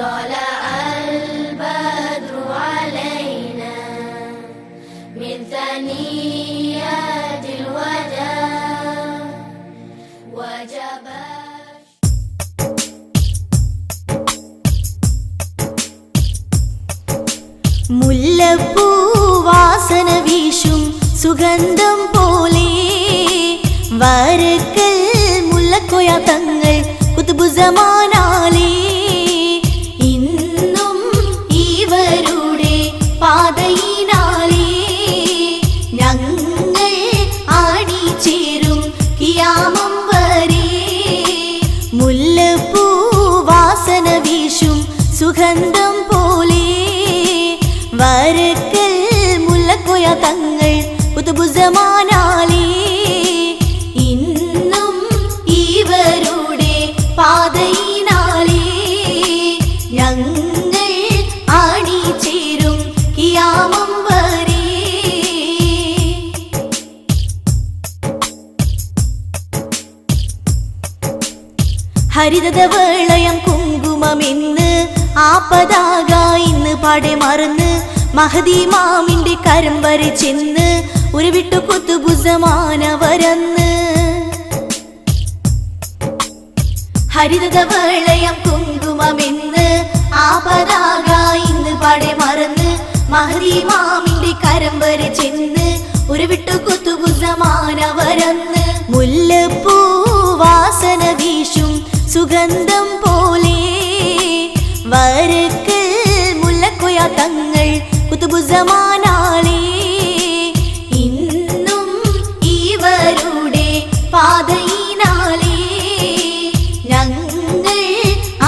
طلع البدر علينا من ثنيات الوداع وجب മുല്ലപ്പൂ വാസന വീശും സുഗന്ധം പോലെ വരക്കൽ മുല്ലക്കൊയ തങ്ങൾ കുതുബുസമാനാലേ ഇന്നും ഇവരുടെ പാതയിനാലേ ഞങ്ങൾ ആടിച്ചേരും കിയാമം വരെ. മുല്ലപ്പൂ വാസന വീശും സുഗന്ധം പോലെ വരക്കൽ മുല്ലക്കൊയ തങ്ങൾ കുതുബുസമാനാലേ ഇന്നും ഇവരുടെ പാതയിനാലേ ഞങ്ങൾ ആടിച്ചേരും കിയാമം വരെ. ഹരിതവളയം കുങ്കുമമെന്ന് ആ പതാക ഇന്ന് പാടെ മറന്ന് മഹദി മാമിന്റെ കരം വരെ ചെന്ന് ഉരുവിട്ടു കുതുബുസമാനവരന്ന്. ഹരിതവളയം കുങ്കുമമെന്ന് ആ പതാക ഇന്ന് പാടെ മറന്ന് മഹദി മാമിന്റെ കരം വരെ ചെന്ന് ഉരുവിട്ടു കുതുബുസമാനവരന്ന്. മുല്ലപ്പൂ വാസന വീശും സുഗന്ധം പോലെ വരക്കൽ മുല്ലക്കൊയ തങ്ങൾ കുതുബുസമാനാലേ ഇന്നും ഇവരുടെ പാതയിനാലേ ഞങ്ങൾ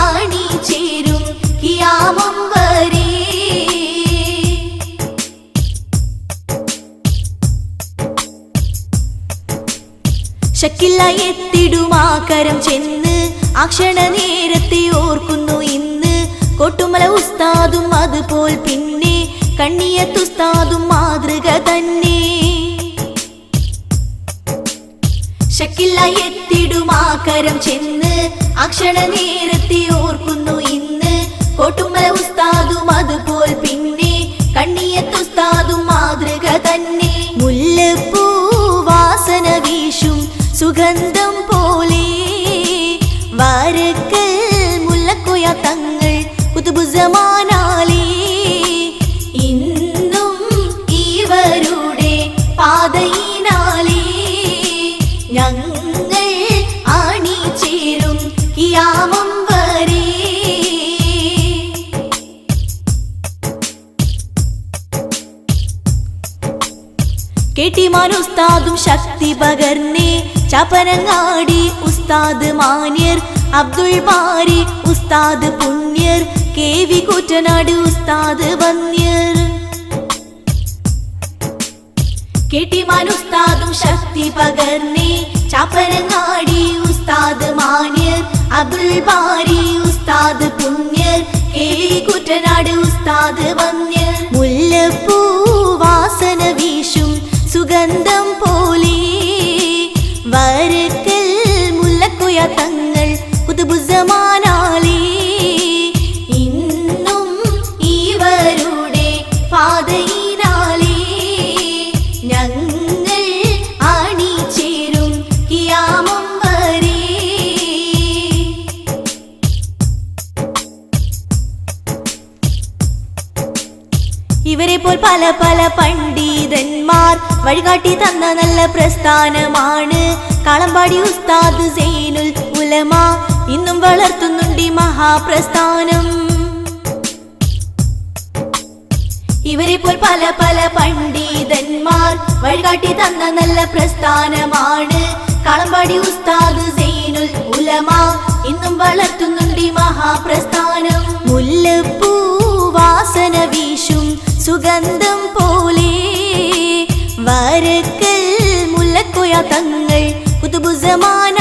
ആടിച്ചേരും കിയാമം വരെ. ശക്കില്ല എത്തിടുമാ കരം ചെന്ന് ആ ക്ഷണ നേരത്തെ ഓർക്കുന്നു ഇന്ന് കൊട്ടുമല ഉസ്താദും അതുപോൽ പിന്നെ കണ്ണിയത്തുസ്താദും മാതൃക തന്നെ. ശക്കില്ല എത്തിടുമാ കരം ചെന്ന് ആ ക്ഷണ നേരത്തെ ഓർക്കുന്നു ഇന്ന് കൊട്ടുമല ഉസ്താദും അതുപോൽ പിന്നെ കണ്ണിയത്തുസ്താദും മാതൃക തന്നെ. മുല്ലപ്പൂ വാസന വീശും സുഗന്ധം പോലെ വരക്കൽ മുല്ലക്കൊയ തങ്ങൾ കുതുബുസമാനാലേ ഇന്നും ഇവരുടെ പാതയിനാലേ ഞങ്ങൾ ആടിച്ചേരും കിയാമം വരെ. കെട്ടിമാൻ ഉസ്താദും ശക്തി പകർന്നേ ചാപ്പനങ്ങാടി ഉസ്താദ് മാന്യർ അബ്ദുൾ ബാരി ഉസ്താദ് പുണ്യർ KV കൂറ്റനാട് ഉസ്താദ് വന്യർ. കെട്ടിമാൻ ഉസ്താദും ശക്തി പകർന്നേ ചാപ്പനങ്ങാടി ഉസ്താദ് മാന്യർ അബ്ദുൾ ബാരി ഉസ്താദ് പുണ്യർ KV കൂറ്റനാട് ഉസ്താദ് വന്യർ. മുല്ലപ്പൂ വാസന വീശും സുഗന്ധം പോലെ വരക്കൽ മുല്ലക്കൊയ തങ്ങൾ കുതുബുസമാനാലേ ഇന്നും ഇവരുടെ പാതയിനാലേ ഞങ്ങൾ ആടിച്ചേരും കിയാമം വരെ. ഇവരെ പോൽ പല പല പണ്ഡിതന്മാർ വഴികാട്ടി തന്ന നല്ല പ്രസ്ഥാനമാണ് കളമ്പാടി ഉസ്താദ് സൈനുൽ ഉലമ ഇന്നും വളർത്തുന്നുണ്ട് മഹാപ്രസ്ഥാനം. ഇവരെ പോൽ പല പല പണ്ഡിതന്മാർ വഴികാട്ടി തന്ന നല്ല പ്രസ്ഥാനമാണ് കളമ്പാടി ഉസ്താദ് സൈനുൽ ഉലമ ഇന്നും വളർത്തുന്നുണ്ട് മഹാപ്രസ്ഥാനം. മുല്ലപ്പൂ വാസന വീശും സുഗന്ധം പോലെ വരക്കൽ മുല്ലക്കൊയ തങ്ങൾ കുതുബുസമാന